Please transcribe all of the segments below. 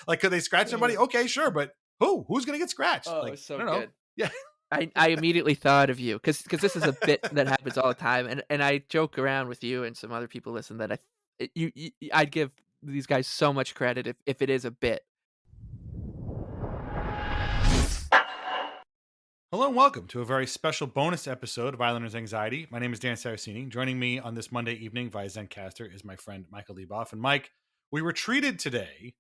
Like, could they scratch somebody? Okay, sure, but who's gonna get scratched? Oh, Like, it's so I don't know. good. Yeah. I immediately thought of you because this is a bit that happens all the time, and I joke around with you and some other people listen that I'd give these guys so much credit if it is a bit. Hello and welcome to a very special bonus episode of Islanders Anxiety. My name is Dan Saraceni. Joining me on this Monday evening via Zencaster is my friend Michael Leboff. And Mike, we were treated today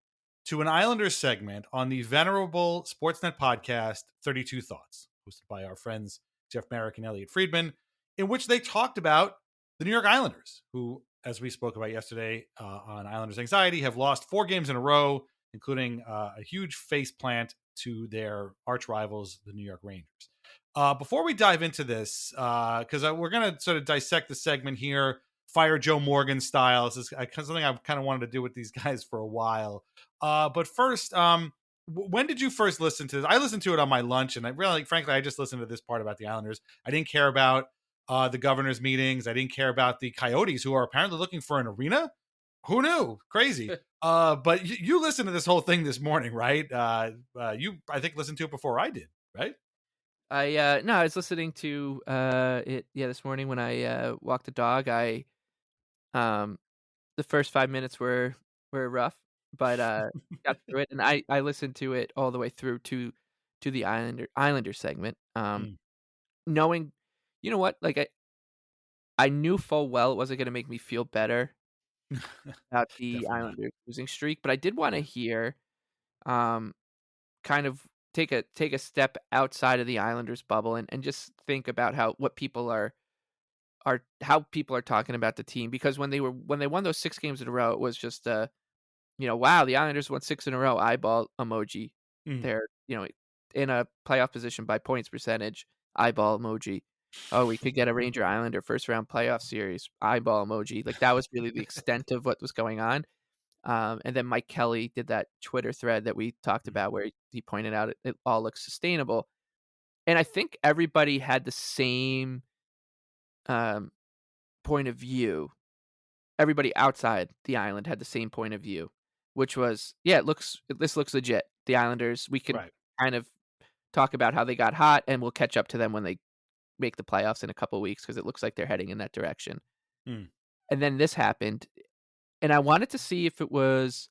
to an Islanders segment on the venerable Sportsnet podcast, 32 Thoughts, hosted by our friends Jeff Marek and Elliotte Friedman, in which they talked about the New York Islanders, who, as we spoke about yesterday on Islanders Anxiety, have lost 4 games in a row, including a huge face plant to their arch rivals, the New York Rangers. Before we dive into this, because we're going to sort of dissect the segment here, Fire Joe Morgan style. This is something I've kind of wanted to do with these guys for a while. But first, when did you first listen to this? I listened to it on my lunch, and I really, frankly, I just listened to this part about the Islanders. I didn't care about the governor's meetings. I didn't care about the Coyotes, who are apparently looking for an arena. Who knew? Crazy. But you listened to this whole thing this morning, right? You, I think, listened to it before I did, right? No, I was listening to it this morning when I walked the dog. The first 5 minutes were rough, but got through it, and I listened to it all the way through to the Islander segment. Knowing, you know what, like I knew full well it wasn't going to make me feel better about the Definitely not. Islanders losing streak, but I did want to hear, um, kind of take a step outside of the Islanders bubble and just think about what people are how people are talking about the team, because when they won those 6 games in a row, it was just wow, the Islanders won 6 in a row, eyeball emoji. Mm. They're, in a playoff position by points percentage, eyeball emoji. Oh, we could get a Ranger Islander first round playoff series, eyeball emoji. Like, that was really the extent of what was going on. And then Mike Kelly did that Twitter thread that we talked about where he pointed out it all looks sustainable. And I think everybody had the same um, point of view. Everybody outside the island had the same point of view, which was, yeah, this looks legit. The Islanders, we can Right. kind of talk about how they got hot, and we'll catch up to them when they make the playoffs in a couple weeks, because it looks like they're heading in that direction. Mm. And then this happened, and I wanted to see if it was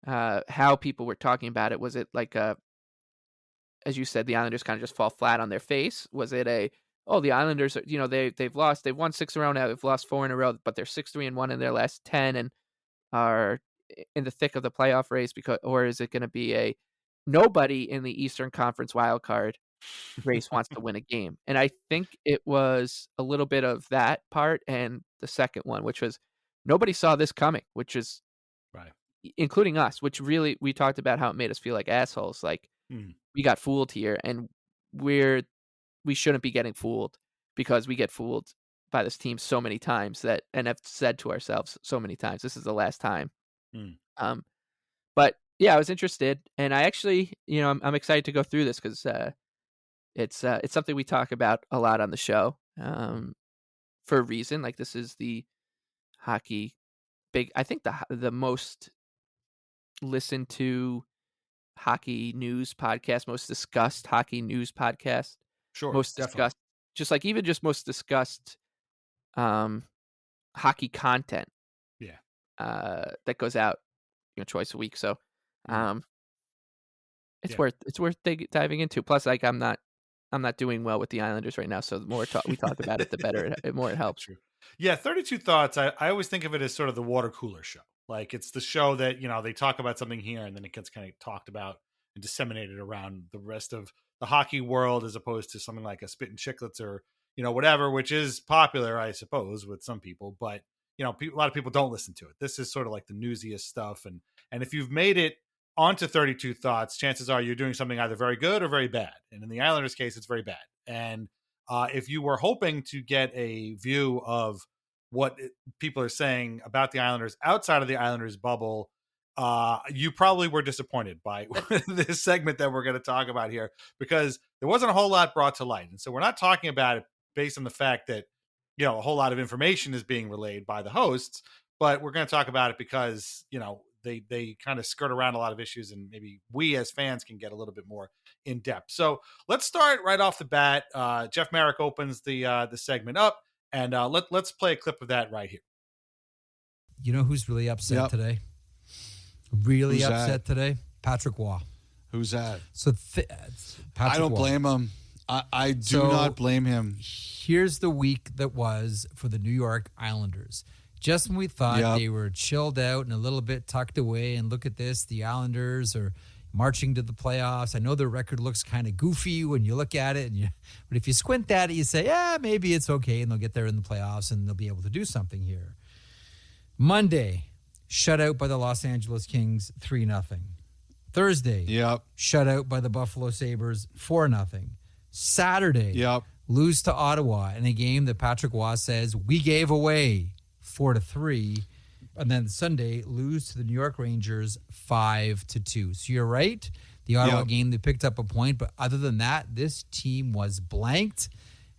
how people were talking about it. Was it like as you said, the Islanders kind of just fall flat on their face? Was it the Islanders are, they've won 6 in a row now, they've lost 4 in a row, but they're 6-3-1 in their last 10 and are in the thick of the playoff race? Or is it going to be nobody in the Eastern Conference wild card race wants to win a game? And I think it was a little bit of that part, and the second one, which was nobody saw this coming, which is Right. including us, which really, we talked about how it made us feel like assholes. Like, we got fooled here, and we shouldn't be getting fooled, because we get fooled by this team so many times and have said to ourselves so many times, this is the last time. Mm. But yeah, I was interested, and I actually, I'm excited to go through this, because it's something we talk about a lot on the show, for a reason. Like, this is the hockey I think the most listened to hockey news podcast, most discussed hockey news podcast, Sure. most Definitely. discussed, just most discussed hockey content Yeah. that goes out, twice a week. So Mm. it's Yeah. worth diving into. Plus, like, I'm not doing well with the Islanders right now, so the more we talk about it, the better, the more it helps. True. Yeah. 32 Thoughts. I always think of it as sort of the water cooler show. Like, it's the show that, they talk about something here and then it gets kind of talked about and disseminated around the rest of the hockey world, as opposed to something like a Spit and Chicklets or, whatever, which is popular, I suppose, with some people. But, a lot of people don't listen to it. This is sort of like the newsiest stuff. And if you've made it onto 32 Thoughts, chances are you're doing something either very good or very bad. And in the Islanders case, it's very bad. And if you were hoping to get a view of what people are saying about the Islanders outside of the Islanders bubble, you probably were disappointed by this segment that we're going to talk about here, because there wasn't a whole lot brought to light. And so we're not talking about it based on the fact that, a whole lot of information is being relayed by the hosts, but we're going to talk about it because, they kind of skirt around a lot of issues, and maybe we as fans can get a little bit more in depth. So let's start right off the bat. Jeff Marek opens the segment up, and let's play a clip of that right here. You know who's really upset Yep. today? Really Who's upset that? today? Patrick Waugh. Who's that? So Patrick I don't Waugh. blame him. I do So- not blame him. Here's the week that was for the New York Islanders. Just when we thought Yep. they were chilled out and a little bit tucked away, and look at this, the Islanders are marching to the playoffs. I know their record looks kind of goofy when you look at it, but if you squint at it, you say, yeah, maybe it's okay, and they'll get there in the playoffs, and they'll be able to do something here. Monday, shut out by the Los Angeles Kings, 3-0. Thursday, Yep. shut out by the Buffalo Sabres, 4-0. Saturday, Yep. lose to Ottawa in a game that Patrick Waugh says we gave away 4-3. And then Sunday, lose to the New York Rangers 5-2. So you're right. The Ottawa game, they picked up a point. But other than that, this team was blanked.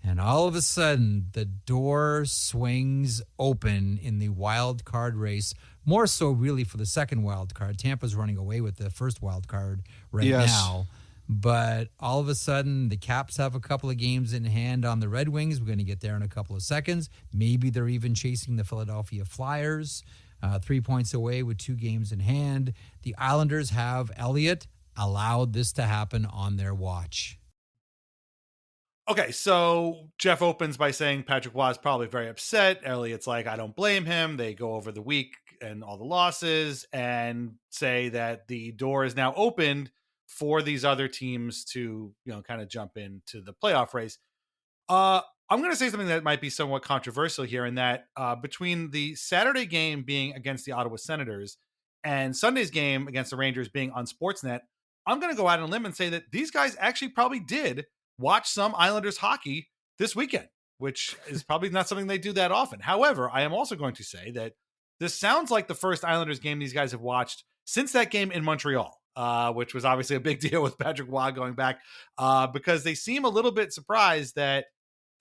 And all of a sudden, the door swings open in the wild card race. More so, really, for the second wild card. Tampa's running away with the first wild card right now. But all of a sudden, the Caps have a couple of games in hand on the Red Wings. We're going to get there in a couple of seconds. Maybe they're even chasing the Philadelphia Flyers, 3 points away with 2 games in hand. The Islanders have, Elliotte, allowed this to happen on their watch. Okay, so Jeff opens by saying Patrick Waugh is probably very upset. Elliott's like, I don't blame him. They go over the week and all the losses and say that the door is now opened for these other teams to, kind of jump into the playoff race. I'm going to say something that might be somewhat controversial here, in that between the Saturday game being against the Ottawa Senators and Sunday's game against the Rangers being on Sportsnet, I'm going to go out on a limb and say that these guys actually probably did watch some Islanders hockey this weekend, which is probably not something they do that often. However, I am also going to say that this sounds like the first Islanders game these guys have watched since that game in Montreal, which was obviously a big deal with Patrick Waugh going back, because they seem a little bit surprised that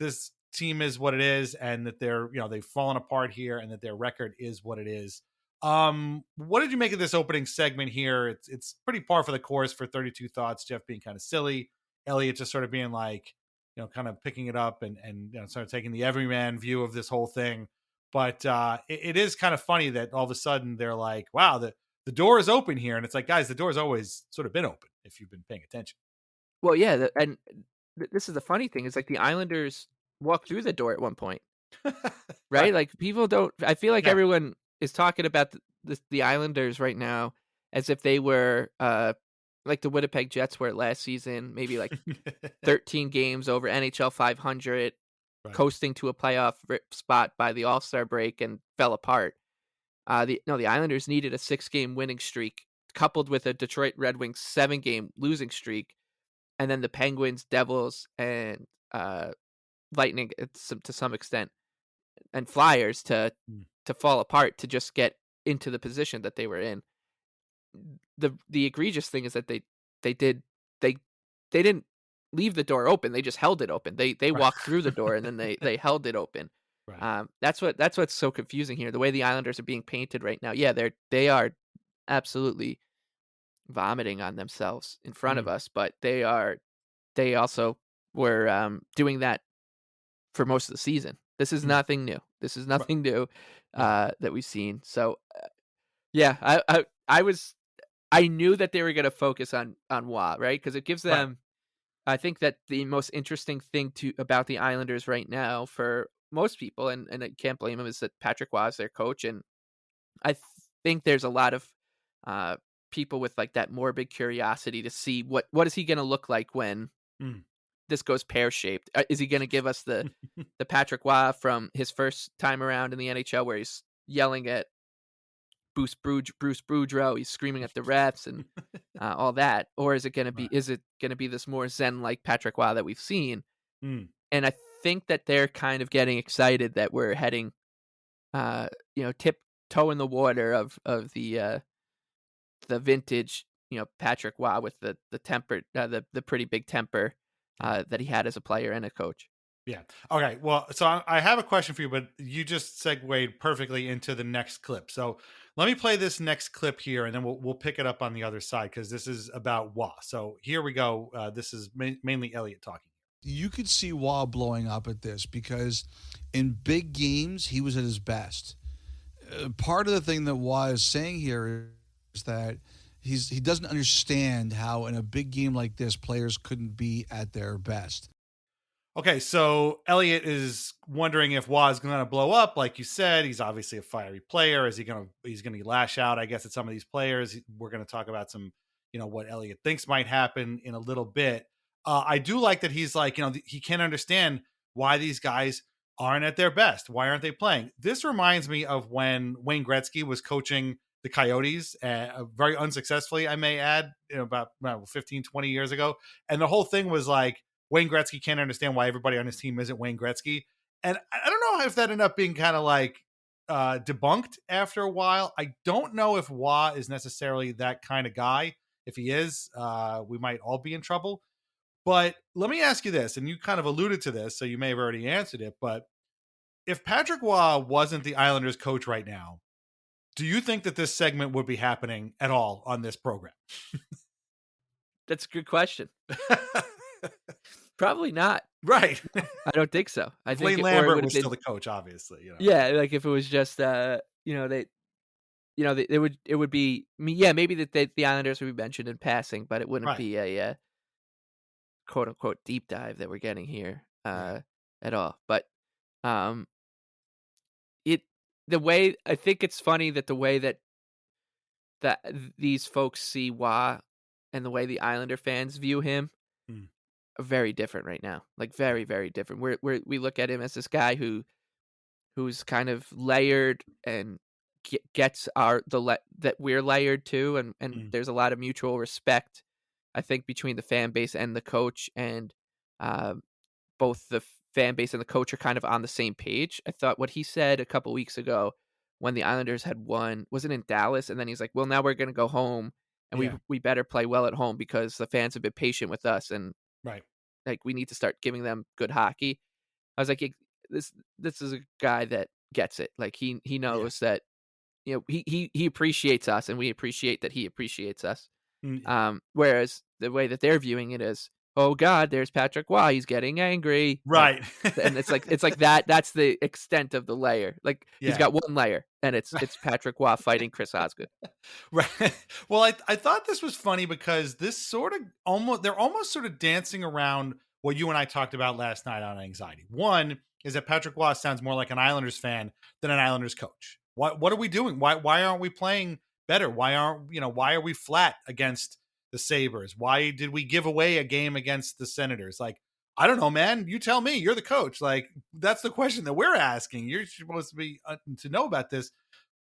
this team is what it is, and that they're, they've fallen apart here, and that their record is what it is. What did you make of this opening segment here? It's pretty par for the course for 32 Thoughts, Jeff being kind of silly, Elliotte just sort of being like, kind of picking it up and sort of taking the everyman view of this whole thing. But it is kind of funny that all of a sudden they're like, wow, the door is open here. And it's like, guys, the door's always sort of been open if you've been paying attention. Well, yeah, and this is the funny thing, is like the Islanders walked through the door at one point, right? Like, people don't, I feel like everyone is talking about the Islanders right now as if they were like the Winnipeg Jets were last season, maybe like 13 games over NHL 500, coasting to a playoff spot by the All-Star break, and fell apart. The Islanders needed a 6-game winning streak coupled with a Detroit Red Wings 7-game losing streak, and then the Penguins, Devils, and Lightning to some extent, and Flyers to fall apart to just get into the position that they were in. The egregious thing is that they didn't leave the door open. They just held it open. They walked through the door and then they held it open. Right. That's what's so confusing here. The way the Islanders are being painted right now. Yeah, they are absolutely vomiting on themselves in front of us, but they also were doing that for most of the season. This is nothing new. This is nothing new that we've seen. So yeah, I knew that they were going to focus on Waugh, right? Because it gives them. Right. I think that the most interesting thing about the Islanders right now for most people, and I can't blame them, is that Patrick Waugh is their coach, and I think there's a lot of people with like that morbid curiosity to see what is he going to look like when this goes pear-shaped. Is he going to give us the Patrick Waugh from his first time around in the NHL, where he's yelling at Bruce Boudreau, he's screaming at the refs and all that, or is it going to be this more zen like Patrick Waugh that we've seen? And I think that they're kind of getting excited that we're heading tiptoe in the water of the vintage Patrick Waugh with the temper, the pretty big temper that he had as a player and a coach. Yeah. Okay. Well, so I have a question for you, but you just segued perfectly into the next clip. So let me play this next clip here, and then we'll pick it up on the other side because this is about Wah. So here we go. This is mainly Elliotte talking. You could see Wah blowing up at this because in big games, he was at his best. Part of the thing that Wah is saying here is that he doesn't understand how in a big game like this, players couldn't be at their best. Okay, so Elliotte is wondering if Wah is going to blow up, like you said. He's obviously a fiery player. Is he going to? He's going to lash out, I guess, at some of these players. We're going to talk about some, what Elliotte thinks might happen in a little bit. I do like that he's like, he can't understand why these guys aren't at their best. Why aren't they playing? This reminds me of when Wayne Gretzky was coaching the Coyotes, very unsuccessfully, I may add, about 15, 20 years ago. And the whole thing was like, Wayne Gretzky can't understand why everybody on his team isn't Wayne Gretzky. And I don't know if that ended up being kind of like debunked after a while. I don't know if Wah is necessarily that kind of guy. If he is, we might all be in trouble. But let me ask you this, and you kind of alluded to this, so you may have already answered it. But if Patrick Wah wasn't the Islanders coach right now, do you think that this segment would be happening at all on this program? That's a good question. Probably not. Right. I don't think so. I think Lane Lambert was still the coach, obviously. Yeah, like if it was just it would be maybe that the Islanders would be mentioned in passing, but it wouldn't be a quote unquote deep dive that we're getting here at all. But the way I think it's funny that the way that these folks see Wah and the way the Islander fans view him are very different right now. Like very, very different. We look at him as this guy who's kind of layered and gets that we're layered too, and there's a lot of mutual respect, I think, between the fan base and the coach, and both the fan base and the coach are kind of on the same page. I thought what he said a couple weeks ago when the Islanders had won, was it in Dallas? And then he's like, well, now we're going to go home and we better play well at home because the fans have been patient with us. And like, we need to start giving them good hockey. I was like, this is a guy that gets it. Like he knows that, he appreciates us and we appreciate that he appreciates us. Whereas the way that they're viewing it is, oh God, there's Patrick Wah, he's getting angry. Right. And it's like that's the extent of the layer. Like he's got one layer and it's Patrick Wah fighting Chris Osgood. Right. Well, I thought this was funny because this sort of they're almost sort of dancing around what you and I talked about last night on anxiety. One is that Patrick Wah sounds more like an Islanders fan than an Islanders coach. What are we doing? Why aren't we playing better? Why are we flat against the Sabres? Why did we give away a game against the Senators? Like, I don't know, man. You tell me. You're the coach. Like, that's the question that we're asking. You're supposed to be to know about this.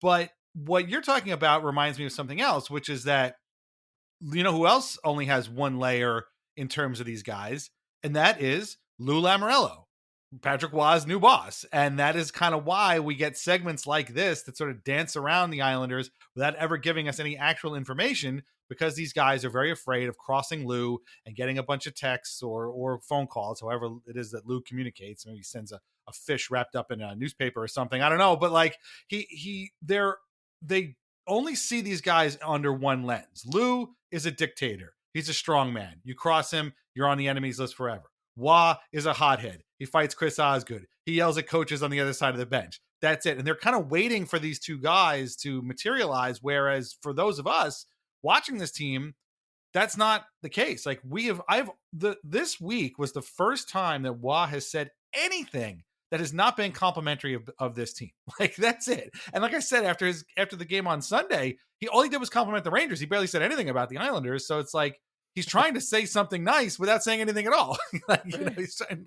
But what you're talking about reminds me of something else, which is that, who else only has one layer in terms of these guys? And that is Lou Lamoriello, Patrick Wah's new boss. And that is kind of why we get segments like this that sort of dance around the Islanders without ever giving us any actual information, because these guys are very afraid of crossing Lou and getting a bunch of texts or phone calls, however it is that Lou communicates. Maybe he sends a fish wrapped up in a newspaper or something. I don't know. But like they only see these guys under one lens. Lou is a dictator. He's a strong man. You cross him, you're on the enemies list forever. Wah is a hothead. He fights Chris Osgood. He yells at coaches on the other side of the bench. That's it. And they're kind of waiting for these two guys to materialize. Whereas for those of us watching this team, that's not the case. Like this week was the first time that Wah has said anything that has not been complimentary of this team. Like, that's it. And like I said, after the game on Sunday, all he did was compliment the Rangers. He barely said anything about the Islanders. So it's like, he's trying to say something nice without saying anything at all. He's trying,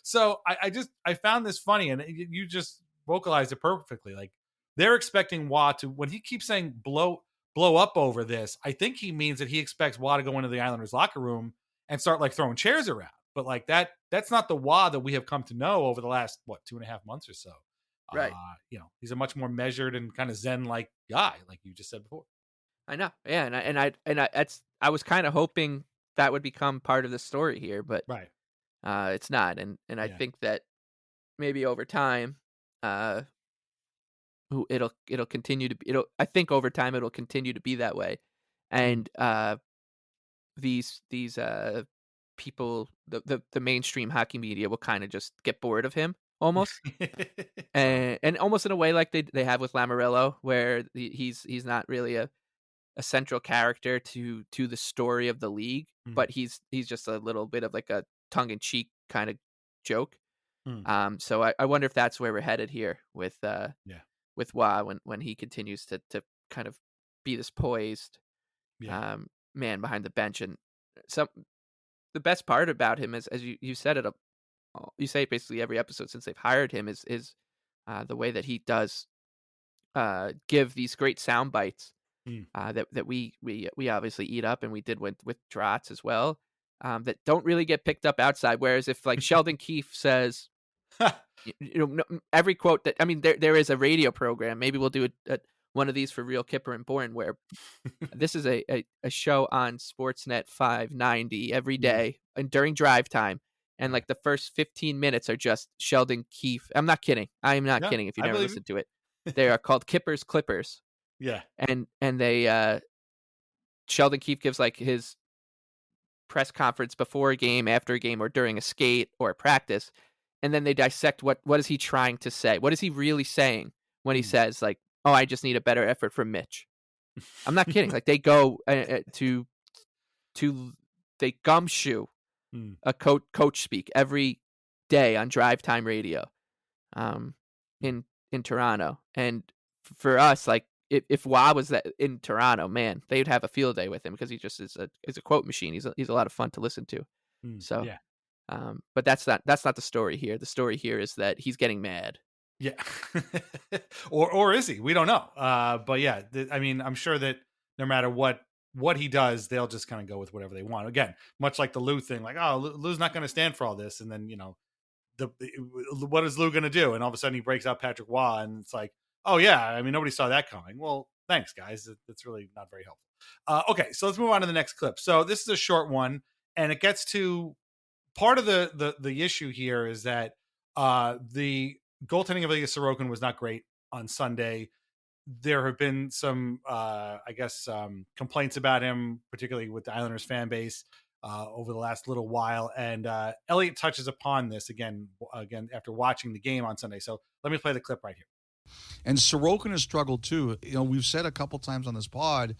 so I found this funny, and you just vocalized it perfectly. Like, they're expecting Wah to, when he keeps saying blow up over this, I think he means that he expects Wah to go into the Islanders locker room and start like throwing chairs around. But like that's not the Wah that we have come to know over the last 2.5 months or so. Right. He's a much more measured and kind of Zen-like guy, like you just said before. I know. Yeah, I was kind of hoping that would become part of the story here, but It's not, and I Yeah. think that maybe over time, uh, it'll continue to be. I think over time it'll continue to be that way, Mm. and these people, the mainstream hockey media will kind of just get bored of him almost, Probably. and almost in a way like they have with Lamoriello, where he's not really a central character to the story of the league, Mm. but he's just a little bit of like a tongue in cheek kind of joke. Mm. So I wonder if that's where we're headed here Yeah. with Wah when he continues to kind of be this poised Yeah. man behind the bench. And some the best part about him is, as you said it, you say it basically every episode since they've hired him, is the way that he does give these great sound bites Mm. that we obviously eat up, and we did with Trotz as well. That don't really get picked up outside. Whereas if like Sheldon Keefe says, every quote that, I mean, there is a radio program. Maybe we'll do one of these for Real Kipper and Bourne, where this is a show on Sportsnet 590 every day and during drive time. And Yeah. like the first 15 minutes are just Sheldon Keefe. I'm not kidding. I'm not Yeah, kidding if you I never believe listened to it. They are called Kipper's Clippers. Yeah. And they Sheldon Keefe gives like his press conference before a game, after a game, or during a skate or a practice, and then they dissect what is he trying to say? What is he really saying when he Mm. says like, "Oh, I just need a better effort from Mitch." I'm not kidding. Like they go to they gumshoe Mm. a coach speak every day on drive time radio, in Toronto. And for us, like if Wah was that in Toronto, man, they'd have a field day with him because he just is a quote machine. He's a lot of fun to listen to. Mm. So, Yeah. but that's not the story here. The story here is that he's getting mad. Yeah. Or is he? We don't know. But yeah, I mean, I'm sure that no matter what he does, they'll just kind of go with whatever they want. Again, much like the Lou thing, like, oh, Lou's not going to stand for all this, and then what is Lou going to do? And all of a sudden he breaks out Patrick Waugh, and it's like, oh yeah, I mean, nobody saw that coming. Well, thanks guys. That's really not very helpful. Okay, so let's move on to the next clip. So this is a short one, and it gets to part of the issue here is that the goaltending of Ilya Sorokin was not great on Sunday. There have been some, I guess, complaints about him, particularly with the Islanders fan base over the last little while. And Elliotte touches upon this again after watching the game on Sunday. So let me play the clip right here. And Sorokin has struggled too. You know, we've said a couple times on this pod,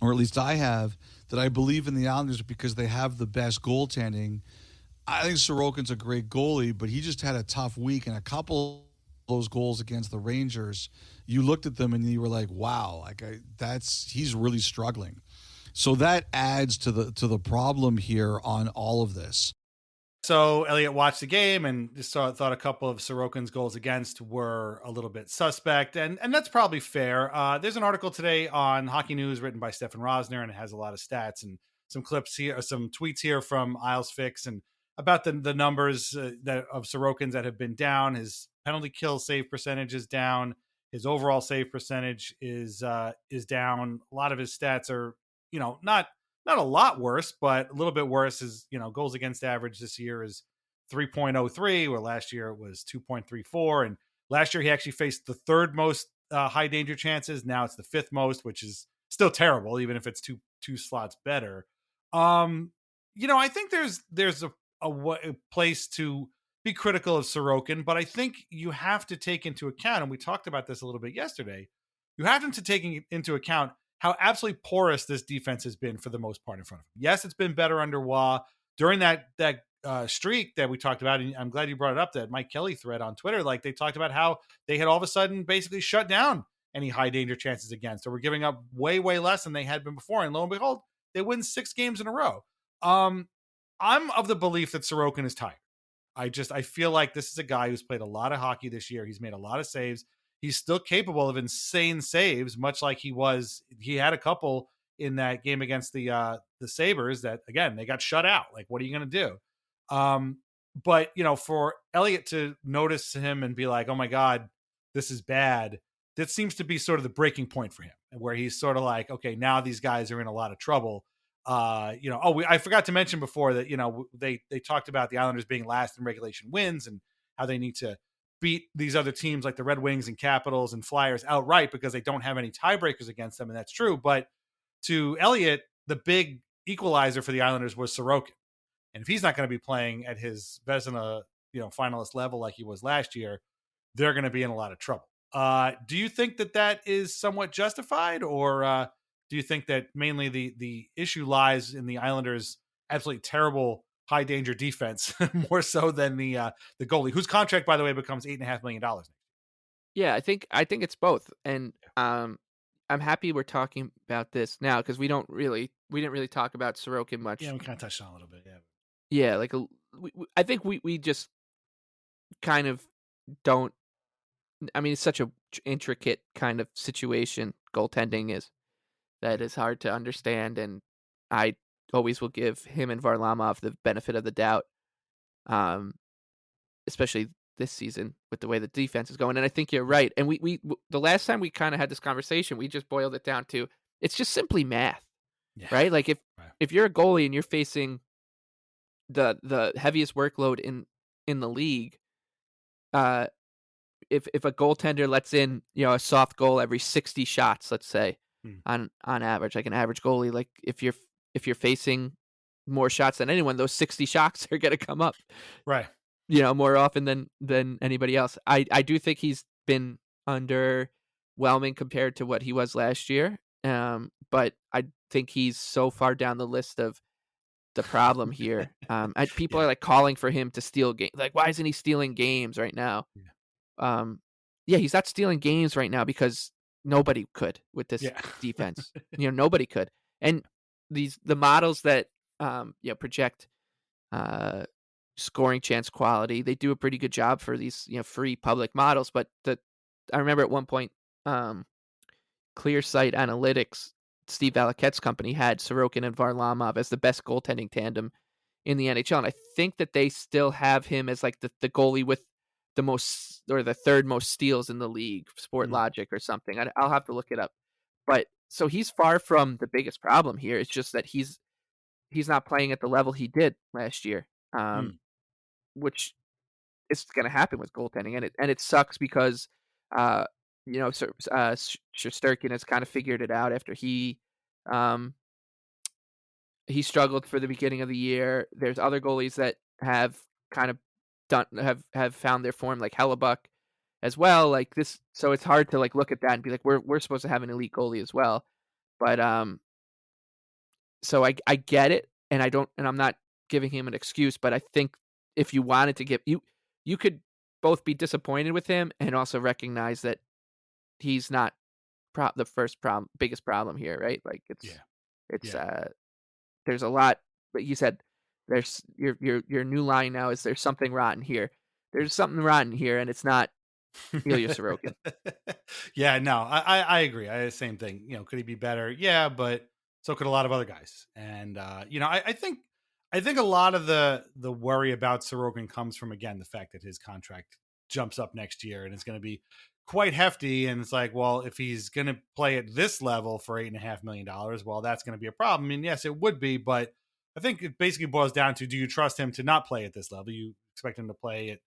or at least I have, that I believe in the Islanders because they have the best goaltending. I think Sorokin's a great goalie, but he just had a tough week, and a couple of those goals against the Rangers, you looked at them and you were like, wow, he's really struggling. So that adds to the problem here on all of this. So Elliotte watched the game and just thought a couple of Sorokin's goals against were a little bit suspect, and that's probably fair. There's an article today on Hockey News written by Stefan Rosner, and it has a lot of stats and some clips here, some tweets here from Isles Fix, and about the numbers that of Sorokin's that have been down. His penalty kill save percentage is down. His overall save percentage is down. A lot of his stats are, not a lot worse, but a little bit worse. Is goals against average this year is 3.03, where last year it was 2.34, and last year he actually faced the third most high danger chances. Now it's the fifth most, which is still terrible, even if it's two slots better. I think there's a place to be critical of Sorokin, but I think you have to take into account, and we talked about this a little bit yesterday, you have to take into account how absolutely porous this defense has been for the most part in front of him. Yes, it's been better under Waugh during that streak that we talked about, and I'm glad you brought it up, that Mike Kelly thread on Twitter. Like, they talked about how they had all of a sudden basically shut down any high danger chances against, or were giving up way, way less than they had been before. And lo and behold, they win 6 games in a row. I'm of the belief that Sorokin is tired. I feel like this is a guy who's played a lot of hockey this year. He's made a lot of saves. He's still capable of insane saves, much like he had a couple in that game against the Sabres that, again, they got shut out. Like, what are you going to do? But, for Elliotte to notice him and be like, oh my God, this is bad. That seems to be sort of the breaking point for him, where he's sort of like, okay, now these guys are in a lot of trouble. I forgot to mention before that they talked about the Islanders being last in regulation wins and how they need to beat these other teams like the Red Wings and Capitals and Flyers outright because they don't have any tiebreakers against them, and that's true. But to Elliotte, the big equalizer for the Islanders was Sorokin, and if he's not going to be playing at his Vezina finalist level like he was last year, they're going to be in a lot of trouble. Do you think that is somewhat justified, or do you think that mainly the issue lies in the Islanders' absolutely terrible high danger defense more so than the goalie, whose contract, by the way, becomes $8.5 million? Yeah, I think it's both, and I'm happy we're talking about this now because we didn't really talk about Sorokin much. Yeah, we kind of touched on it a little bit. Yeah, Yeah, like I think we just kind of don't. I mean, it's such a intricate kind of situation. Goaltending is that is hard to understand, and I always will give him and Varlamov the benefit of the doubt, um, especially this season with the way the defense is going. And I think you're right. And the last time we kind of had this conversation, we just boiled it down to it's just simply math, yeah. right? Like Right. if you're a goalie and you're facing the heaviest workload in the league, if a goaltender lets in a soft goal every 60 shots, let's say on average, like an average goalie, like if you're facing more shots than anyone, those 60 shots are going to come up, Right. more often than anybody else. I do think he's been underwhelming compared to what he was last year. But I think he's so far down the list of the problem here. People are like calling for him to steal games. Like, why isn't he stealing games right now? He's not stealing games right now because nobody could with this defense. Nobody could. And the models that project scoring chance quality, they do a pretty good job for these free public models. But I remember at one point, Clear Sight Analytics, Steve Valiquette's company, had Sorokin and Varlamov as the best goaltending tandem in the NHL, and I think that they still have him as like the goalie with the most or the third most steals in the league, Sport Logic or something. I'll have to look it up. But so he's far from the biggest problem here. It's just that he's not playing at the level he did last year, which is going to happen with goaltending, and it sucks because Shesterkin has kind of figured it out after he struggled for the beginning of the year. There's other goalies that have kind of have found their form, like Hellebuck as well. Like this, so it's hard to like look at that and be like, we're supposed to have an elite goalie as well. But so I get it, and I'm not giving him an excuse, but I think if you wanted to give you could both be disappointed with him and also recognize that he's not the biggest problem here, right? Like there's a lot, but you said there's your new line now is there's something rotten here. There's something rotten here, and it's not Ilya Sorokin. Yeah, no, I agree. I the same thing. Could he be better? Yeah, but so could a lot of other guys. And I think a lot of the worry about Sorokin comes from, again, the fact that his contract jumps up next year and it's going to be quite hefty. And it's like, well, if he's going to play at this level for $8.5 million, well, that's going to be a problem. I mean, yes, it would be, but I think it basically boils down to, do you trust him to not play at this level? You expect him to play at,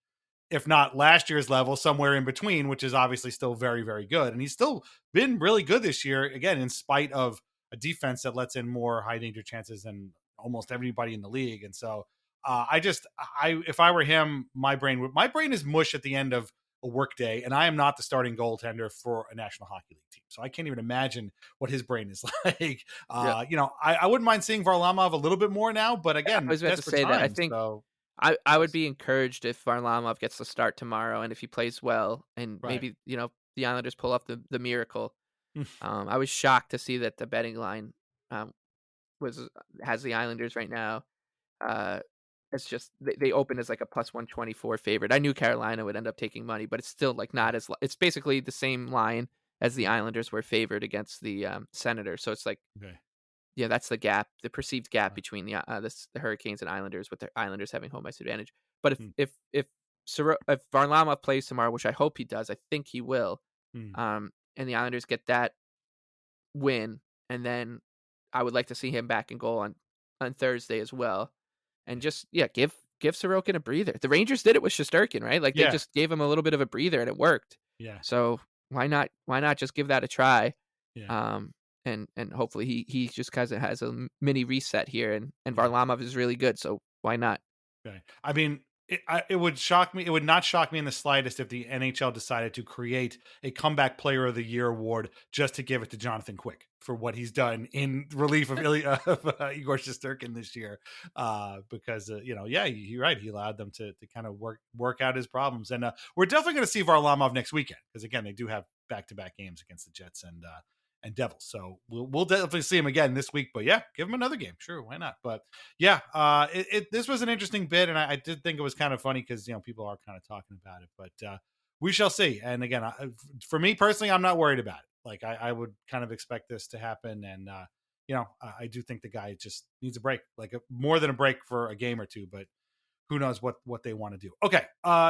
if not last year's level, somewhere in between, which is obviously still very, very good. And he's still been really good this year, again, in spite of a defense that lets in more high danger chances than almost everybody in the league. And so if I were him, my brain is mush at the end of a work day, and I am not the starting goaltender for a National Hockey League team. So I can't even imagine what his brain is like. I wouldn't mind seeing Varlamov a little bit more now, but again, I was about to say that. I think I would be encouraged if Varlamov gets the start tomorrow, and if he plays well, and maybe the Islanders pull off the miracle. I was shocked to see that the betting line has the Islanders right now. It's just they opened as like a plus 124 favorite. I knew Carolina would end up taking money, but it's still like not as. It's basically the same line as the Islanders were favored against the Senators. So it's like, that's the gap, the perceived gap between the Hurricanes and Islanders, with the Islanders having home ice advantage. But if Varlamov plays tomorrow, which I hope he does, I think he will, and the Islanders get that win, and then I would like to see him back in goal on Thursday as well. And just give Sorokin a breather. The Rangers did it with Shesterkin, right? Like they Yeah. just gave him a little bit of a breather and it worked. Yeah. So why not just give that a try? Yeah. And hopefully he just kind of has a mini reset here, and Varlamov is really good, so why not? Okay. I mean, it would shock me. It would not shock me in the slightest if the NHL decided to create a comeback player of the year award just to give it to Jonathan Quick for what he's done in relief of Igor Shesterkin this year. Because you're right. He allowed them to kind of work out his problems, and we're definitely going to see Varlamov next weekend because again they do have back-to-back games against the Jets and Devils. So we'll definitely see him again this week. But yeah, give him another game. Sure, why not? But yeah, this was an interesting bit, and I did think it was kind of funny because people are kind of talking about it. But we shall see. And again, for me personally, I'm not worried about it. Like I would kind of expect this to happen, and I do think the guy just needs a break, like more than a break for a game or two. But who knows what they want to do. Okay,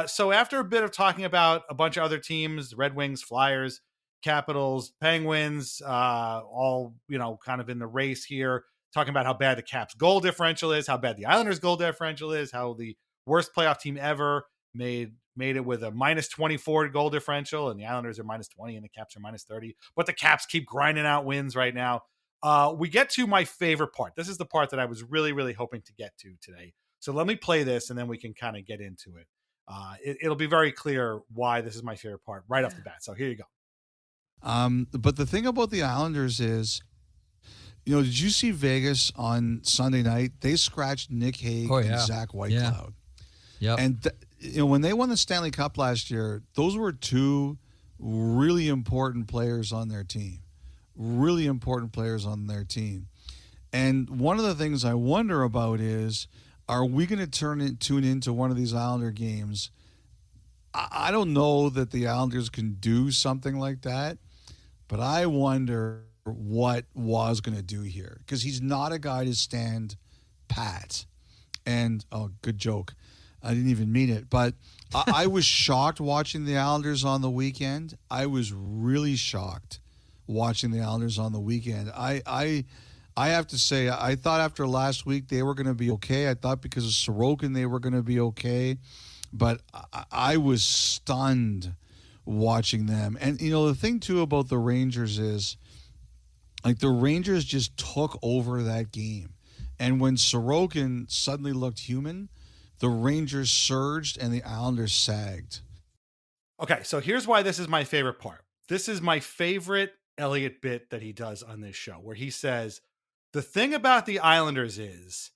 so after a bit of talking about a bunch of other teams, the Red Wings, Flyers, Capitals, Penguins, all kind of in the race here, talking about how bad the Caps goal differential is, how bad the Islanders goal differential is, how the worst playoff team ever made it with a -24 goal differential, and the Islanders are -20 and the Caps are -30, but the Caps keep grinding out wins right now. We get to my favorite part. This is the part that I was really, really hoping to get to today. So let me play this and then we can kind of get into it. It'll be very clear why this is my favorite part right off the bat. So here you go. But the thing about the Islanders is, did you see Vegas on Sunday night? They scratched Nick Hague and Zach Whitecloud. Yeah. And when they won the Stanley Cup last year, those were two really important players on their team. Really important players on their team. And one of the things I wonder about is, are we going to tune into one of these Islander games? I don't know that the Islanders can do something like that, but I wonder what Wa's going to do here, because he's not a guy to stand pat. And, good joke. I didn't even mean it, but I was shocked watching the Islanders on the weekend. I was really shocked watching the Islanders on the weekend. I have to say, I thought after last week they were going to be okay. I thought because of Sorokin they were going to be okay. But I was stunned watching them. And, the thing, too, about the Rangers is, like, the Rangers just took over that game. And when Sorokin suddenly looked human, the Rangers surged and the Islanders sagged. Okay, so here's why this is my favorite part. This is my favorite Elliotte bit that he does on this show, where he says, the thing about the Islanders is,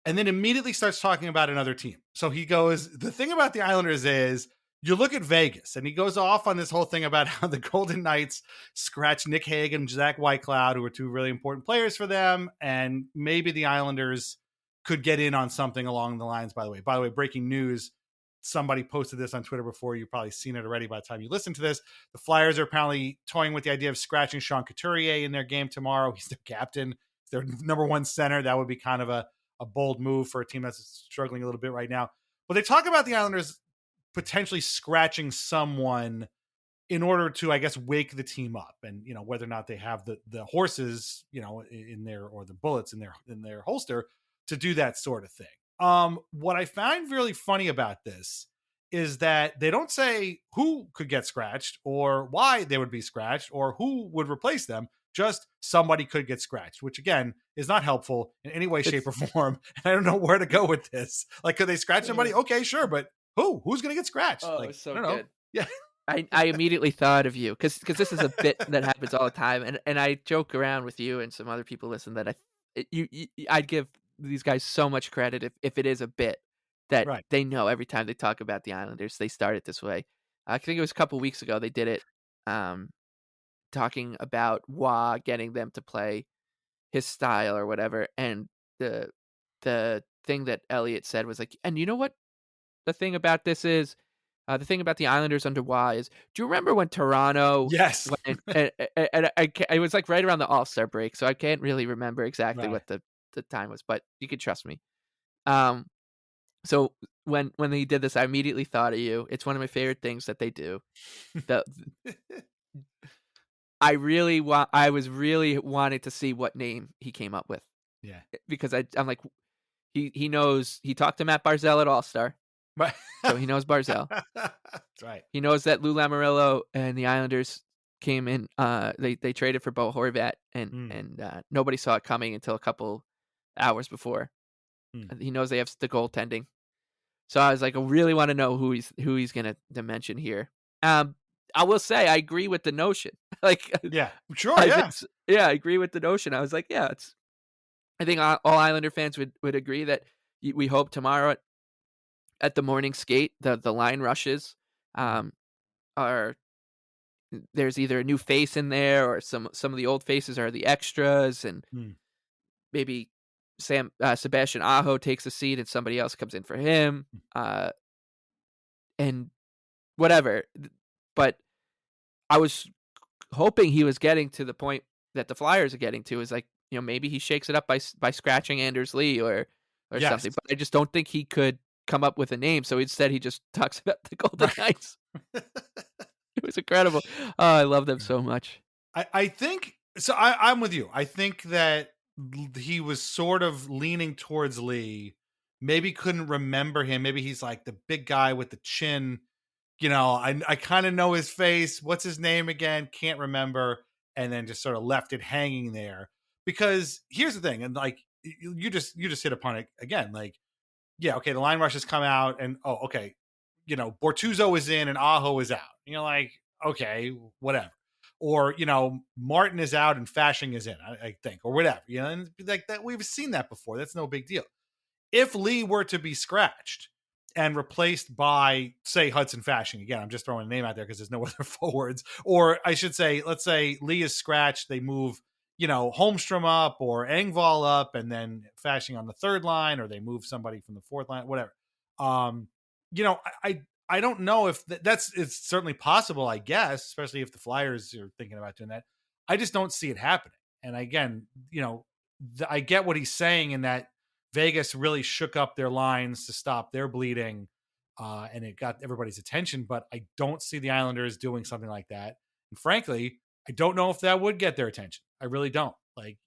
and then immediately starts talking about another team. So he goes, the thing about the Islanders is, you look at Vegas, and he goes off on this whole thing about how the Golden Knights scratched Nick Hague and Zach Whitecloud, who were two really important players for them, and maybe the Islanders could get in on something along the lines, by the way, breaking news. Somebody posted this on Twitter before. You've probably seen it already by the time you listen to this. The Flyers are apparently toying with the idea of scratching Sean Couturier in their game tomorrow. He's their captain, their number one center. That would be kind of a bold move for a team that's struggling a little bit right now. But they talk about the Islanders potentially scratching someone in order to, I guess, wake the team up, and whether or not they have the horses, in their, or the bullets in their holster to do that sort of thing. What I find really funny about this is that they don't say who could get scratched or why they would be scratched or who would replace them. Just somebody could get scratched, which again is not helpful in any way, shape, or form. And I don't know where to go with this. Like, could they scratch somebody? Okay, sure, but who's going to get scratched? Oh, like, so I don't know. good. Yeah. I immediately thought of you because this is a bit that happens all the time, and I joke around with you and some other people listen that I'd give these guys so much credit if it is a bit that Right. they know every time they talk about the Islanders they start it this way. I think it was a couple weeks ago they did it, talking about Wah getting them to play his style or whatever, and the thing that Elliotte said was like, and you know what the thing about this is. The thing about the Islanders under Wah is, do you remember when Toronto? Yes. Went, and it was like right around the All-Star break, so I can't really remember exactly Right. what the time was, but you could trust me. So when he did this, I immediately thought of you. It's one of my favorite things that they do. I was really wanting to see what name he came up with. Yeah. Because I'm like, he knows, he talked to Matt Barzell at All-Star, Right. so he knows Barzell. That's right. He knows that Lou Lamoriello and the Islanders came in. They traded for Bo Horvat, and nobody saw it coming until a couple hours before. He knows they have the goaltending, so I was like, I really want to know who he's gonna mention here. I will say I agree with the notion. Like, yeah, sure, I agree with the notion. I was like, yeah, it's. I think all Islander fans would agree that we hope tomorrow at the morning skate the line rushes are. There's either a new face in there or some of the old faces are the extras, and maybe Sebastian Aho takes a seat and somebody else comes in for him, and whatever. But I was hoping he was getting to the point that the Flyers are getting to, is like, maybe he shakes it up by scratching Anders Lee or something. But I just don't think he could come up with a name, so instead he just talks about the Golden Knights. It was incredible. Oh, I love them so much. I think so. I'm with you. I think that he was sort of leaning towards Lee. Maybe couldn't remember him. Maybe he's like the big guy with the chin. I kind of know his face. What's his name again? Can't remember. And then just sort of left it hanging there. Because here's the thing, and like you just hit upon it again. Like, yeah, okay, the line rushes come out, and okay, Bortuzzo is in and Aho is out. Like, okay, whatever. Or, Martin is out and Fashing is in, I think, or whatever. And like that, we've seen that before. That's no big deal. If Lee were to be scratched and replaced by, say, Hudson Fashing, again, I'm just throwing a name out there because there's no other forwards. Or I should say, let's say Lee is scratched, they move, Holmstrom up or Engvall up, and then Fashing on the third line, or they move somebody from the fourth line, whatever. I don't know if it's certainly possible, I guess, especially if the Flyers are thinking about doing that. I just don't see it happening. And again, I get what he's saying in that Vegas really shook up their lines to stop their bleeding, and it got everybody's attention. But I don't see the Islanders doing something like that. And frankly, I don't know if that would get their attention. I really don't. Like,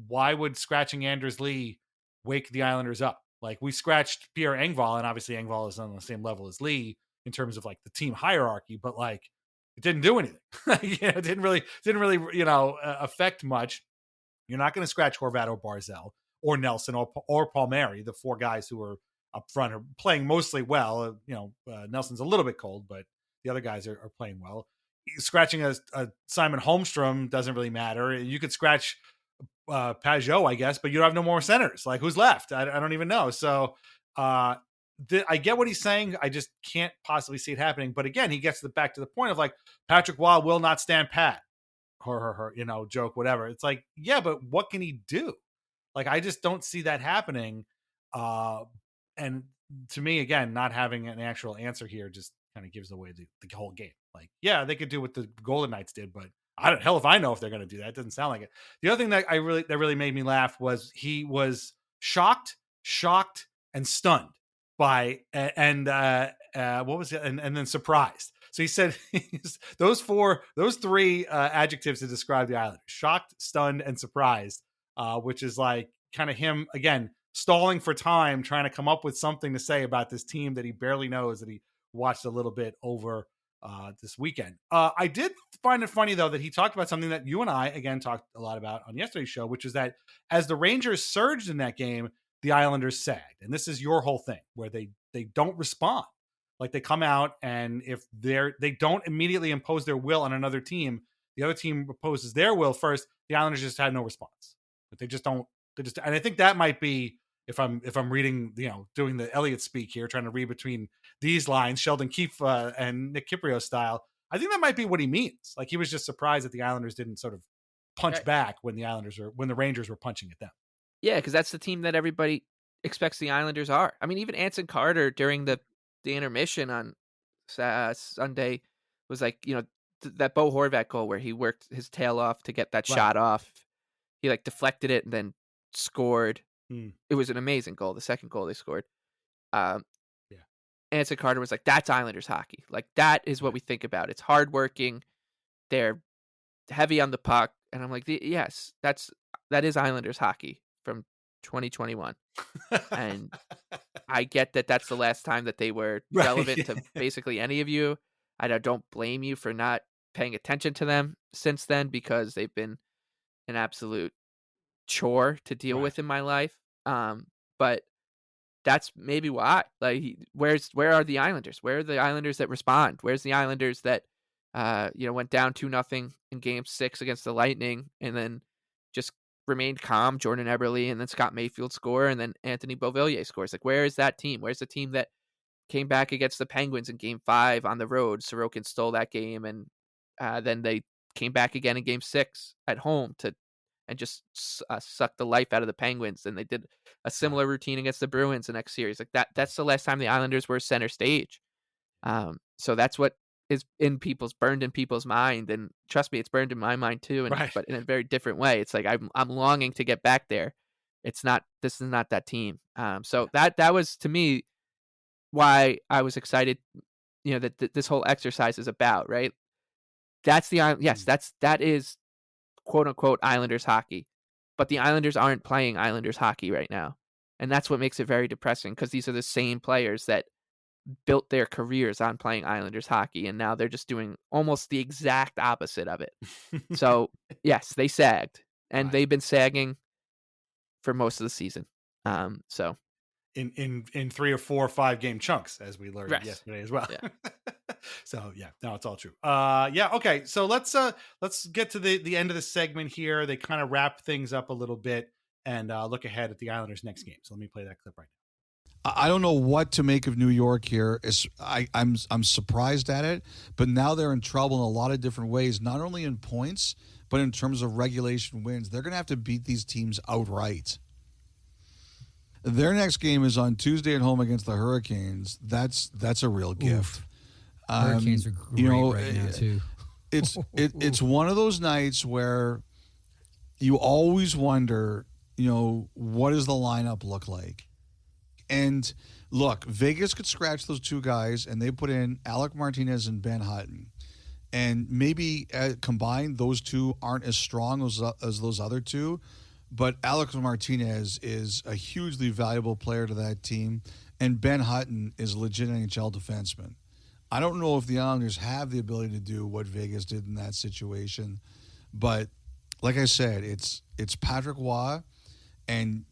why would scratching Anders Lee wake the Islanders up? Like, we scratched Pierre Engvall, and obviously Engvall is on the same level as Lee in terms of like the team hierarchy, but like it didn't do anything. It didn't really, affect much. You're not going to scratch Horvat or Barzell or Nelson or Palmieri, the four guys who are up front are playing mostly well. Nelson's a little bit cold, but the other guys are playing well. Scratching a Simon Holmstrom doesn't really matter. You could scratch Pajot, I guess, but you don't have no more centers. Like, who's left? I don't even know. So I get what he's saying. I just can't possibly see it happening. But again, he gets back to the point of like, Patrick Waugh will not stand pat. Her, joke, whatever. It's like, yeah, but what can he do? Like, I just don't see that happening. And to me, again, not having an actual answer here just kind of gives away the whole game. Like, yeah, they could do what the Golden Knights did, but hell if I know if they're going to do that. It doesn't sound like it. The other thing that really made me laugh was he was shocked, and stunned by, and what was it? And then surprised. So he said those three adjectives to describe the Islanders: shocked, stunned, and surprised, which is like kind of him again stalling for time, trying to come up with something to say about this team that he barely knows, that he watched a little bit over this weekend. I did find it funny, though, that he talked about something that you and I, again, talked a lot about on yesterday's show, which is that as the Rangers surged in that game, the Islanders sagged. And this is your whole thing, where they don't respond. Like, they come out, and if they don't immediately impose their will on another team, the other team opposes their will first, the Islanders just had no response. But they just don't. And I think that might be, if I'm reading, doing the Elliotte speak here, trying to read between these lines, Sheldon Keefe and Nick Kiprio style, I think that might be what he means. Like, he was just surprised that the Islanders didn't sort of punch back when the Rangers were punching at them. Yeah, because that's the team that everybody expects the Islanders are. I mean, even Anson Carter during the intermission on Sunday was like, that Bo Horvat goal where he worked his tail off to get that shot off. He like deflected it and then scored. It was an amazing goal. The second goal they scored. Anson Carter was like, that's Islanders hockey. Like, that is what we think about. It's hardworking. They're heavy on the puck, and I'm like, yes, that is Islanders hockey from 2021, and I get that that's the last time that they were relevant to basically any of you. I don't blame you for not paying attention to them since then, because they've been an absolute chore to deal with in my life. But that's maybe why. Like, where are the Islanders? Where are the Islanders that respond? Where's the Islanders that went down 2-0 in Game 6 against the Lightning, and then just remained calm? Jordan Eberle and then Scott Mayfield score, and then Anthony Beauvillier scores. Like, where is that team? Where's the team that came back against the Penguins in Game 5 on the road? Sorokin stole that game, and then they came back again in Game 6 at home and just sucked the life out of the Penguins. And they did a similar routine against the Bruins the next series. Like, that's the last time the Islanders were center stage. So that's what is burned in people's mind, and trust me, it's burned in my mind too. But in a very different way. It's like I'm longing to get back there. This is not that team. So that was, to me, why I was excited. That this whole exercise is about, right? That's that is quote unquote Islanders hockey, but the Islanders aren't playing Islanders hockey right now, and that's what makes it very depressing, because these are the same players that built their careers on playing Islanders hockey, and now they're just doing almost the exact opposite of it. So yes, they sagged, and they've been sagging for most of the season. So in 3 or 4 or 5 game chunks, as we learned yesterday as well. Yeah. So yeah, no, it's all true. Okay. So let's get to the end of the segment here. They kind of wrap things up a little bit and look ahead at the Islanders' next game. So let me play that clip right now. I don't know what to make of New York here. I'm surprised at it, but now they're in trouble in a lot of different ways, not only in points, but in terms of regulation wins. They're going to have to beat these teams outright. Their next game is on Tuesday at home against the Hurricanes. That's a real gift. Hurricanes are great right now too. It's one of those nights where you always wonder, what does the lineup look like? And look, Vegas could scratch those two guys, and they put in Alec Martinez and Ben Hutton. And maybe combined, those two aren't as strong as those other two. But Alec Martinez is a hugely valuable player to that team, and Ben Hutton is a legit NHL defenseman. I don't know if the Islanders have the ability to do what Vegas did in that situation, but like I said, it's Patrick Roy, and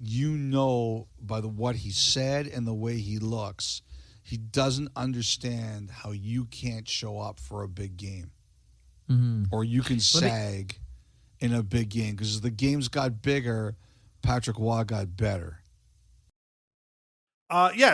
by what he said and the way he looks, he doesn't understand how you can't show up for a big game, or you can sag in a big game, because as the games got bigger, Patrick Roy got better.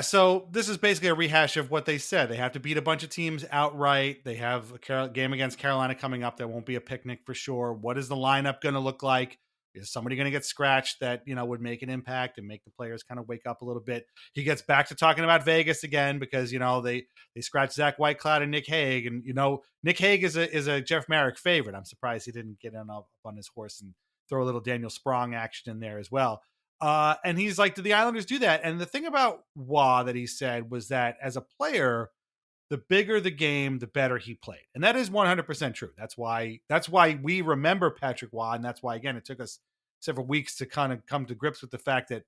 So this is basically a rehash of what they said. They have to beat a bunch of teams outright. They have a game against Carolina coming up. That won't be a picnic for sure. What is the lineup going to look like? Is somebody going to get scratched that, would make an impact and make the players kind of wake up a little bit? He gets back to talking about Vegas again because, they scratched Zach Whitecloud and Nick Hague. And, Nick Hague is a Jeff Marek favorite. I'm surprised he didn't get up on his horse and throw a little Daniel Sprong action in there as well. And he's like, did the Islanders do that? And the thing about Roy that he said was that as a player, the bigger the game, the better he played. And that is 100% true. That's why we remember Patrick Roy. And that's why, again, it took us several weeks to kind of come to grips with the fact that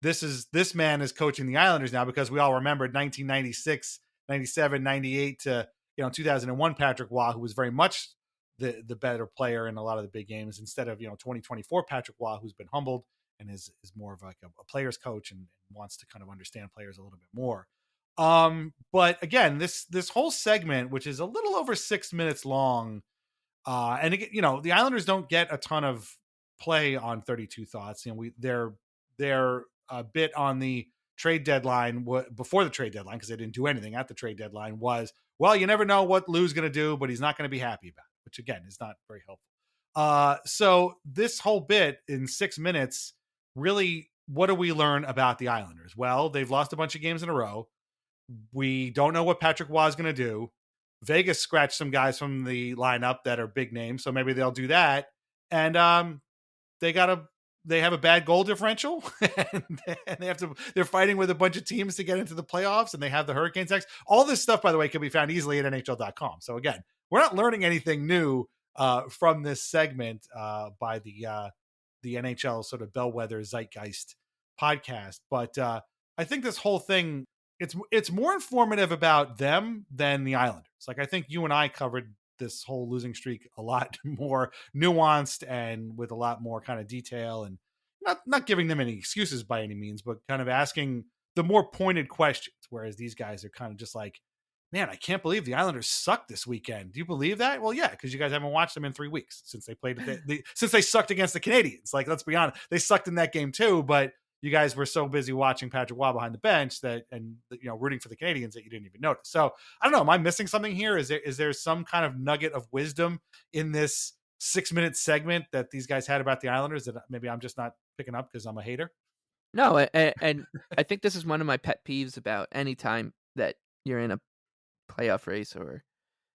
this man is coaching the Islanders now, because we all remembered 1996, 97, 98 to 2001 Patrick Roy, who was very much the better player in a lot of the big games, instead of 2024 Patrick Roy, who's been humbled and is more of like a player's coach and wants to kind of understand players a little bit more. But again, this whole segment, which is a little over 6 minutes long, and again, the Islanders don't get a ton of play on 32 Thoughts. They're a bit on the trade deadline, before the trade deadline, because they didn't do anything at the trade deadline, was, well, you never know what Lou's going to do, but he's not going to be happy about it, which again is not very helpful. So this whole bit in 6 minutes, really, what do we learn about the Islanders? Well, they've lost a bunch of games in a row. We don't know what Patrick Roy is going to do. Vegas scratched some guys from the lineup that are big names, so maybe they'll do that. And they have a bad goal differential, and they're fighting with a bunch of teams to get into the playoffs, and they have the Hurricanes next. All this stuff, by the way, can be found easily at NHL.com. So again, we're not learning anything new from this segment by the NHL sort of bellwether Zeitgeist podcast. But I think this whole thing, it's more informative about them than the Islanders. Like, I think you and I covered this whole losing streak a lot more nuanced and with a lot more kind of detail, and not giving them any excuses by any means, but kind of asking the more pointed questions. Whereas these guys are kind of just like, man, I can't believe the Islanders sucked this weekend. Do you believe that? Well, yeah, because you guys haven't watched them in 3 weeks since they played since they sucked against the Canadiens. Like, let's be honest, they sucked in that game too, but you guys were so busy watching Patrick Waugh behind the bench and rooting for the Canadiens that you didn't even notice. So I don't know. Am I missing something here? Is there some kind of nugget of wisdom in this 6-minute segment that these guys had about the Islanders that maybe I'm just not picking up because I'm a hater? No, and I think this is one of my pet peeves about any time that you're in a playoff race or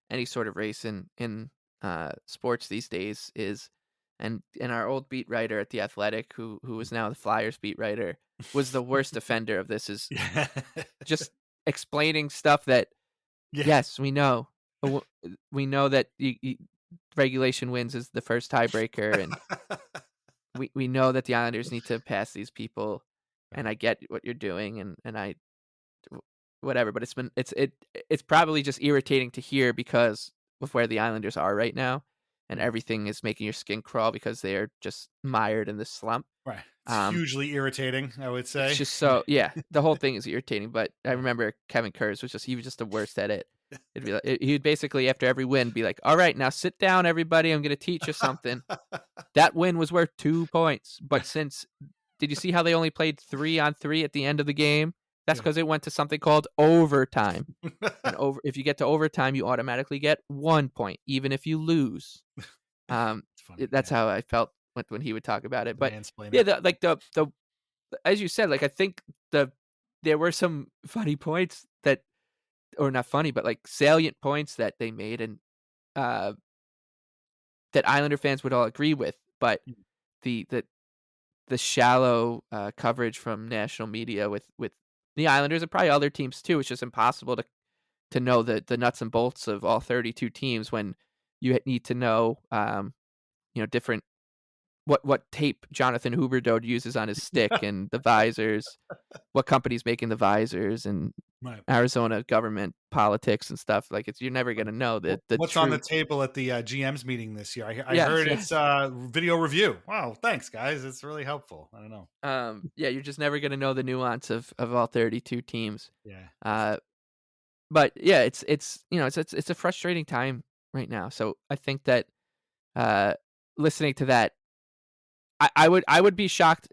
any sort of race in sports these days is, and our old beat writer at The Athletic, who is now the Flyers beat writer, was the worst offender of this, is just explaining stuff that, yes, we know that regulation wins is the first tiebreaker, and we know that the Islanders need to pass these people, and I get what you're doing, and I whatever, but it's probably just irritating to hear because of where the Islanders are right now, and everything is making your skin crawl because they are just mired in this slump. Right. It's hugely irritating, I would say. It's just so, yeah, the whole thing is irritating, but I remember Kevin Kurz he was just the worst at it. It'd be like, he'd basically, after every win, be like, all right, now sit down, everybody, I'm going to teach you something. That win was worth 2 points, but did you see how they only played 3-on-3 at the end of the game? That's because it went to something called overtime. And if you get to overtime, you automatically get 1 point, even if you lose. That's how I felt when he would talk about it. But yeah, the as you said, like, I think there were some funny points that, or not funny, but like salient points that they made, and that Islander fans would all agree with. But the shallow coverage from national media with the Islanders and probably other teams too, it's just impossible to know the nuts and bolts of all 32 teams when you need to know different what tape Jonathan Huberdeau uses on his stick and the visors, what company's making the visors, and Arizona government politics and stuff. Like, you're never going to know what's on the table at the GM's meeting this year. I heard it's video review. Wow, thanks guys, it's really helpful. I don't know. You're just never going to know the nuance of all 32 teams. Yeah. But yeah, it's a frustrating time right now. So I think that listening to that, I would be shocked.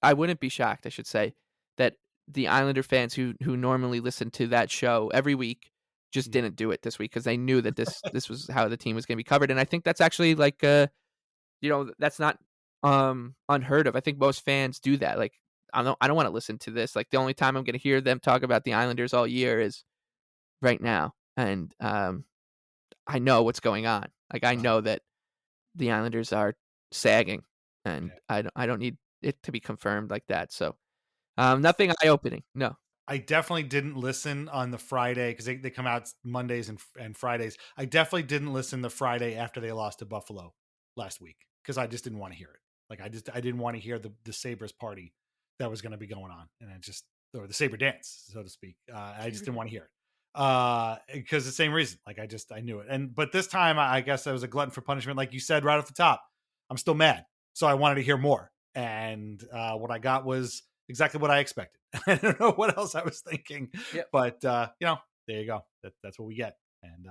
I wouldn't be shocked, I should say, that the Islander fans who normally listen to that show every week just didn't do it this week because they knew that this was how the team was going to be covered. And I think that's actually like that's not unheard of. I think most fans do that. Like, I don't want to listen to this. Like, the only time I'm going to hear them talk about the Islanders all year is right now, and I know what's going on. Like, I know that the Islanders are sagging, and I don't need it to be confirmed like that. So nothing eye-opening. No. I definitely didn't listen on the Friday because they come out Mondays and Fridays. I definitely didn't listen the Friday after they lost to Buffalo last week because I just didn't want to hear it. Like, I didn't want to hear the Sabres party that was going to be going on, and or the Sabre dance, so to speak. I just didn't want to hear it because the same reason. Like, I knew it, but this time I guess I was a glutton for punishment. Like you said right off the top, I'm still mad, so I wanted to hear more, and what I got was exactly what I expected. I don't know what else I was thinking, but there you go. That's what we get, and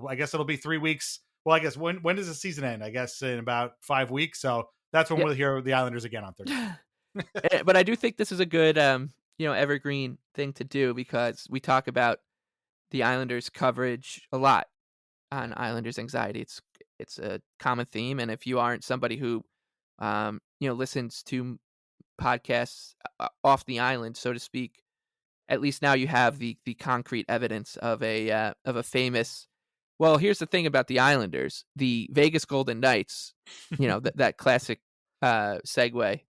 I guess it'll be 3 weeks. Well, I guess when does the season end? I guess in about 5 weeks. So that's when we'll hear the Islanders again on Thursday. But I do think this is a good, evergreen thing to do because we talk about the Islanders coverage a lot on Islanders Anxiety. It's a common theme, and if you aren't somebody who, listens to podcasts off the island, so to speak, at least now you have the concrete evidence of a famous. Well, here's the thing about the Islanders: the Vegas Golden Knights. that classic segue.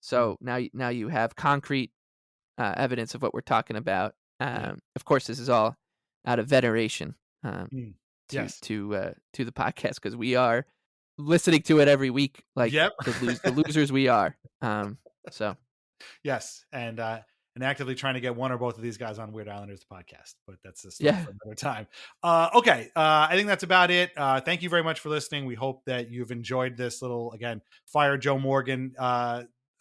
So now you have concrete evidence of what we're talking about. Of course, this is all out of veneration to the podcast because we are listening to it every week, like Yep. the losers we are. So Yes, and actively trying to get one or both of these guys on Weird Islanders podcast, but that's a story Yeah. for another time. Okay, I think that's about it. Thank you very much for listening. We hope that you've enjoyed this little, again, Fire Joe Morgan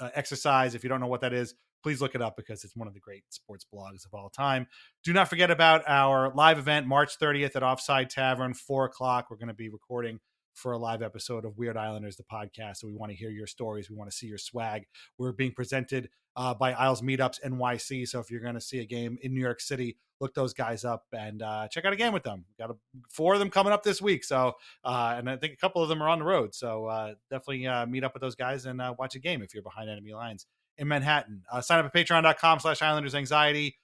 exercise. If you don't know what that is, please look it up because it's one of the great sports blogs of all time. Do not forget about our live event, March 30th at Offside Tavern, 4:00. We're going to be recording for a live episode of Weird Islanders, the podcast. So we want to hear your stories. We want to see your swag. We're being presented by Isles Meetups NYC. So if you're going to see a game in New York City, look those guys up and check out a game with them. We've got 4 of them coming up this week. So, and I think a couple of them are on the road. So definitely meet up with those guys and watch a game if you're behind enemy lines in Manhattan. Sign up at patreon.com/Islanders Anxiety.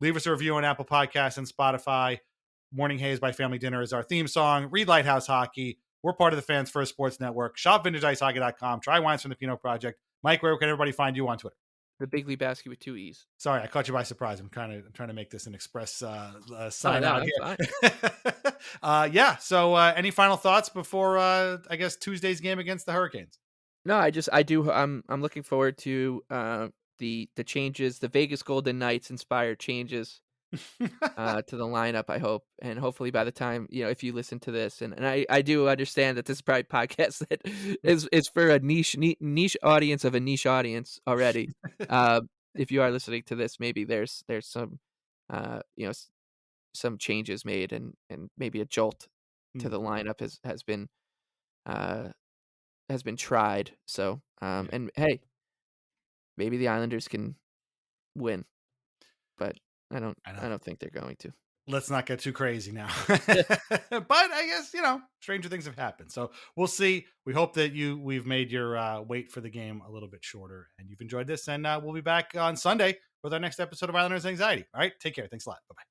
Leave us a review on Apple Podcasts and Spotify. Morning Haze by Family Dinner is our theme song. Read Lighthouse Hockey. We're part of the Fans First Sports Network. Shop VintageIceHockey.com. Try wines from the Pinot Project. Mike, where can everybody find you on Twitter? The Big League Basket with 2 E's. Sorry, I caught you by surprise. I'm trying to make this an express sign no, out I'm here. Yeah. So, any final thoughts before I guess Tuesday's game against the Hurricanes? No, I'm looking forward to the changes, the Vegas Golden Knights inspired changes to the lineup, I hope. And hopefully by the time, if you listen to this, and I do understand that this is probably a podcast that is for a niche audience of a niche audience already. If you are listening to this, maybe there's some some changes made and maybe a jolt to the lineup has been tried. So and hey, maybe the Islanders can win, but I don't think they're going to. Let's not get too crazy now. But I guess, stranger things have happened. So we'll see. We hope that we've made your wait for the game a little bit shorter and you've enjoyed this. And we'll be back on Sunday with our next episode of Islanders Anxiety. All right. Take care. Thanks a lot. Bye-bye.